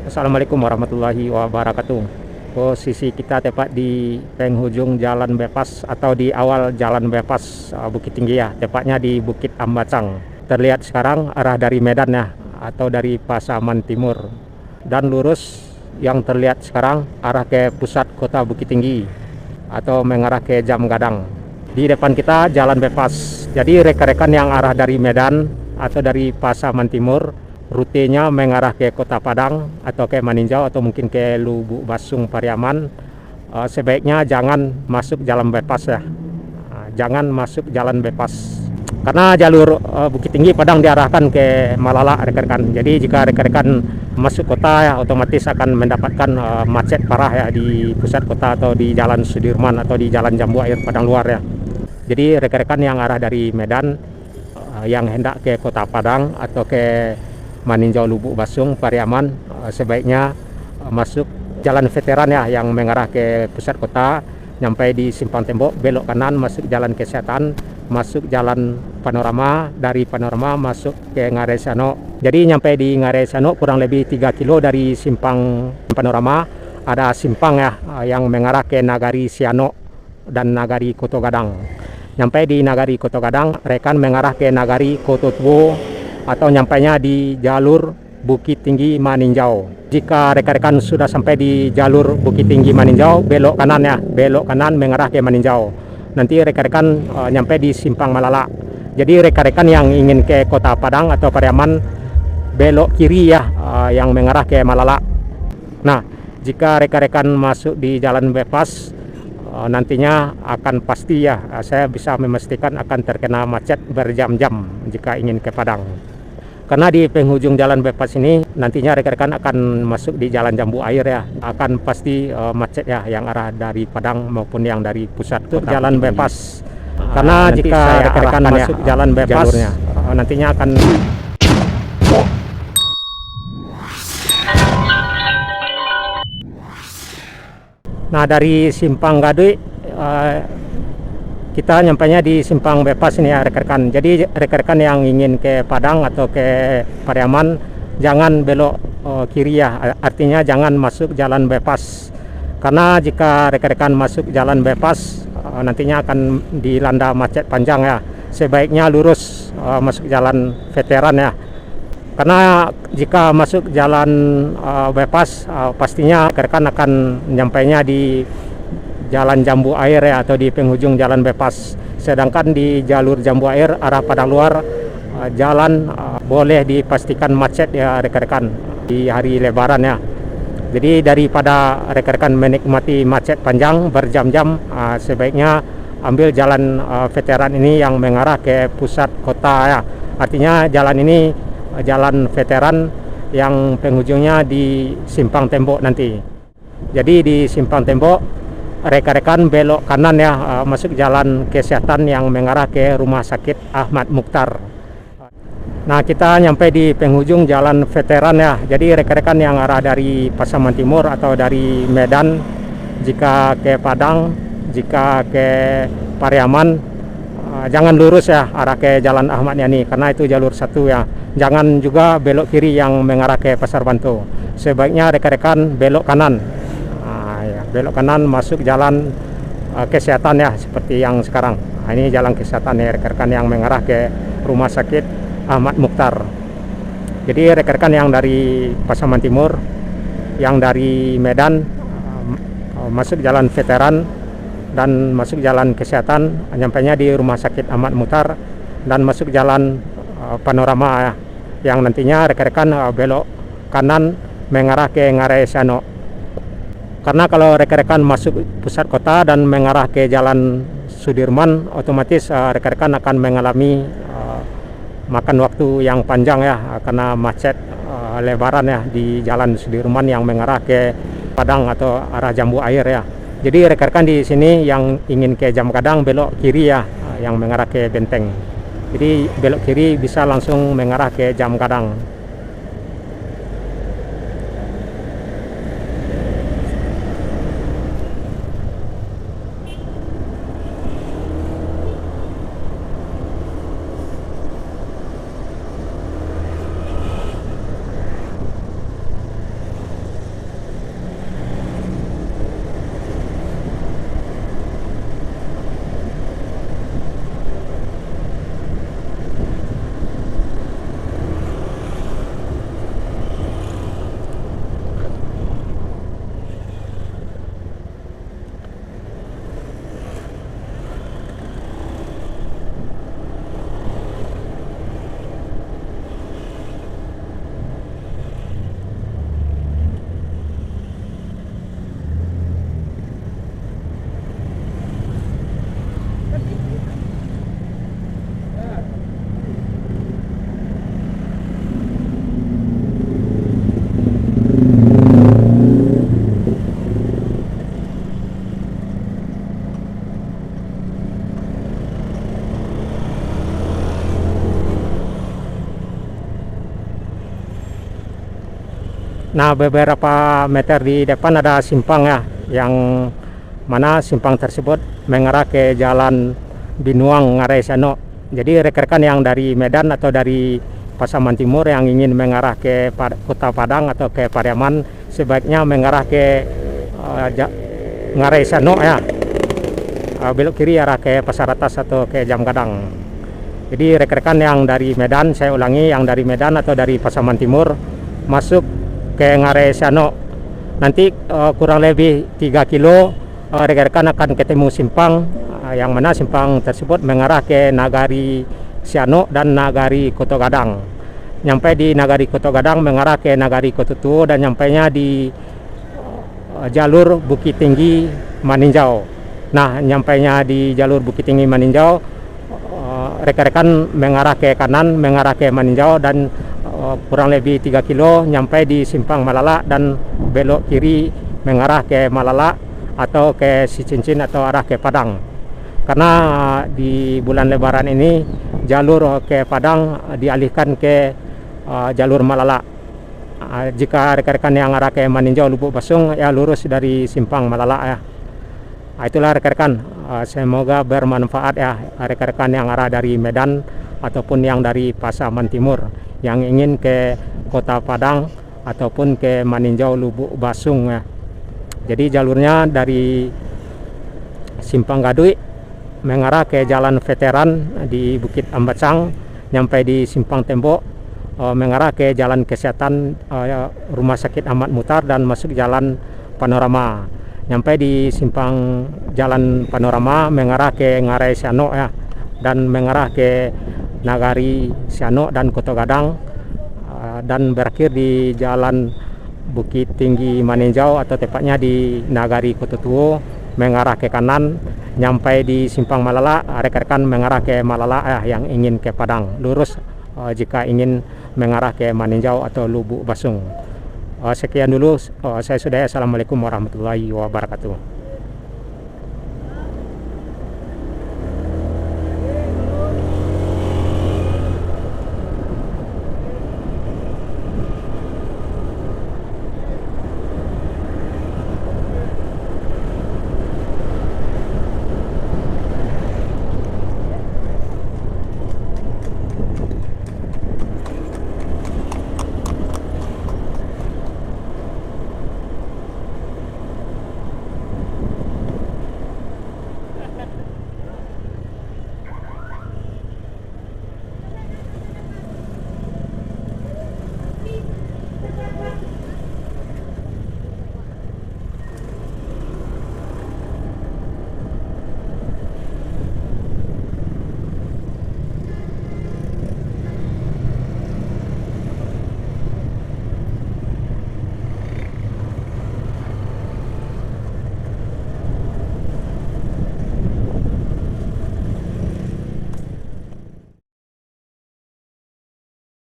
Assalamualaikum warahmatullahi wabarakatuh. Posisi kita tepat di penghujung jalan bebas atau di awal jalan bebas Bukit Tinggi ya, tepatnya di Bukit Ambacang. Terlihat sekarang arah dari Medan ya, atau dari Pasaman Timur. Dan lurus yang terlihat sekarang arah ke pusat kota Bukit Tinggi atau mengarah ke Jam Gadang. Di depan kita jalan bebas. Jadi rekan-rekan yang arah dari Medan atau dari Pasaman Timur, rutenya mengarah ke Kota Padang atau ke Maninjau atau mungkin ke Lubuk Basung Pariaman, sebaiknya jangan masuk jalan bebas ya. Jangan masuk jalan bebas karena jalur Bukit Tinggi Padang diarahkan ke Malala rekan-rekan. Jadi jika rekan-rekan masuk kota ya, otomatis akan mendapatkan macet parah ya di pusat kota atau di Jalan Sudirman atau di Jalan Jambu Air Padang Luar ya. Jadi rekan-rekan yang arah dari Medan yang hendak ke Kota Padang atau ke Maninjau Lubuk Basung Pariaman, sebaiknya masuk jalan veteran ya yang mengarah ke pusat kota, nyampe di Simpang Tembok belok kanan masuk jalan Kesehatan, masuk jalan Panorama, dari Panorama masuk ke Ngaresano. Jadi nyampe di Ngaresano kurang lebih 3 kilo dari Simpang Panorama ada simpang ya yang mengarah ke Nagari Siano dan Nagari Koto Gadang. Nyampe di Nagari Koto Gadang, rekan mengarah ke Nagari Koto Tuo atau nyampainya di jalur Bukit Tinggi Maninjau. Jika rekan-rekan sudah sampai di jalur Bukit Tinggi Maninjau, belok kanan ya, belok kanan mengarah ke Maninjau. Nanti rekan-rekan nyampe di Simpang Malala. Jadi rekan-rekan yang ingin ke Kota Padang atau Pariaman, belok kiri ya yang mengarah ke Malala. Nah, jika rekan-rekan masuk di jalan bebas, nantinya akan pasti ya, saya bisa memastikan akan terkena macet berjam-jam jika ingin ke Padang. Karena di penghujung jalan bebas ini nantinya rekan-rekan akan masuk di Jalan Jambu Air ya, akan pasti macet ya yang arah dari Padang maupun yang dari pusat jalan bebas. Karena jika rekan-rekan masuk ya, jalan bebas jalurnya, nantinya akan Nah, dari Simpang Gadui kita nyampainya di Simpang Bebas ini ya rekan-rekan. Jadi rekan-rekan yang ingin ke Padang atau ke Pariaman jangan belok kiri ya. Artinya jangan masuk jalan bebas. Karena jika rekan-rekan masuk jalan bebas nantinya akan dilanda macet panjang ya. Sebaiknya lurus masuk jalan veteran ya. Karena jika masuk jalan bebas pastinya rekan akan nyampainya di Jalan Jambu Air ya, atau di penghujung jalan bebas. Sedangkan di jalur Jambu Air arah Padang Luar jalan boleh dipastikan macet ya rekan-rekan di hari Lebaran ya. Jadi daripada rekan-rekan menikmati macet panjang berjam-jam, sebaiknya ambil jalan veteran ini yang mengarah ke pusat kota ya. Artinya jalan ini jalan veteran yang penghujungnya di Simpang Tembok nanti. Jadi di Simpang Tembok rekan-rekan belok kanan ya, masuk jalan Kesehatan yang mengarah ke Rumah Sakit Ahmad Mukhtar. Nah, kita nyampe di penghujung jalan veteran ya. Jadi rekan-rekan yang arah dari Pasaman Timur atau dari Medan, jika ke Padang, jika ke Pariaman, jangan lurus ya arah ke Jalan Ahmad Yani karena itu jalur satu ya. Jangan juga belok kiri yang mengarah ke Pasar Bantu. Sebaiknya rekan-rekan belok kanan. Belok kanan masuk jalan Kesehatan ya, seperti yang sekarang. Ini jalan Kesehatan ya rekan-rekan yang mengarah ke Rumah Sakit Ahmad Mukhtar. Jadi rekan-rekan yang dari Pasaman Timur, yang dari Medan masuk jalan veteran dan masuk jalan Kesehatan, nyampainya di Rumah Sakit Ahmad Mukhtar dan masuk jalan Panorama ya, yang nantinya rekan-rekan belok kanan mengarah ke Ngaresano. Karena kalau rekan-rekan masuk pusat kota dan mengarah ke Jalan Sudirman, otomatis rekan-rekan akan mengalami makan waktu yang panjang ya, karena macet Lebaran ya di Jalan Sudirman yang mengarah ke Padang atau arah Jambu Air ya. Jadi rekan-rekan di sini yang ingin ke Jam Gadang belok kiri ya, yang mengarah ke Benteng. Jadi belok kiri bisa langsung mengarah ke Jam Gadang. Nah, beberapa meter di depan ada simpang ya, yang mana simpang tersebut mengarah ke Jalan Binuang Ngarai Sano. Jadi rekan-rekan yang dari Medan atau dari Pasaman Timur yang ingin mengarah ke Kota Padang atau ke Pariaman, sebaiknya mengarah ke Ngarai Sano ya, belok kiri arah ke Pasar Atas atau ke Jam Gadang. Jadi rekan-rekan yang dari Medan, saya ulangi, yang dari Medan atau dari Pasaman Timur masuk ke Ngarai Sano, nanti kurang lebih 3 kilo rekan-rekan akan ketemu simpang, yang mana simpang tersebut mengarah ke Nagari Siano dan Nagari Koto Gadang. Nyampe di Nagari Koto Gadang mengarah ke Nagari Koto Tuo dan nyampainya di jalur Bukit Tinggi Maninjau. Nah, nyampainya di jalur Bukit Tinggi Maninjau, rekan-rekan mengarah ke kanan, mengarah ke Maninjau, dan kurang lebih 3 kilo nyampe di Simpang Malala dan belok kiri mengarah ke Malala atau ke Sicincin atau arah ke Padang. Karena di bulan Lebaran ini jalur ke Padang dialihkan ke jalur Malala. Jika rekan-rekan yang arah ke Maninjau Lubuk Basung ya lurus dari Simpang Malala ya. Itulah rekan-rekan, semoga bermanfaat ya rekan-rekan yang arah dari Medan ataupun yang dari Pasaman Timur yang ingin ke Kota Padang ataupun ke Maninjau Lubuk Basung ya. Jadi jalurnya dari Simpang Gadui mengarah ke Jalan Veteran di Bukit Ambacang, nyampe di Simpang Tembok, mengarah ke Jalan Kesehatan Rumah Sakit Ahmad Muhtar dan masuk Jalan Panorama. Nyampe di Simpang Jalan Panorama mengarah ke Ngarai Siano ya, dan mengarah ke Nagari Siano dan Koto Gadang, dan berakhir di Jalan Bukit Tinggi Maninjau atau tepatnya di Nagari Koto Tuo, mengarah ke kanan, nyampai di Simpang Malala, rekan-rekan mengarah ke Malala yang ingin ke Padang, lurus jika ingin mengarah ke Maninjau atau Lubuk Basung. Sekian dulu, saya sudah. Assalamualaikum warahmatullahi wabarakatuh.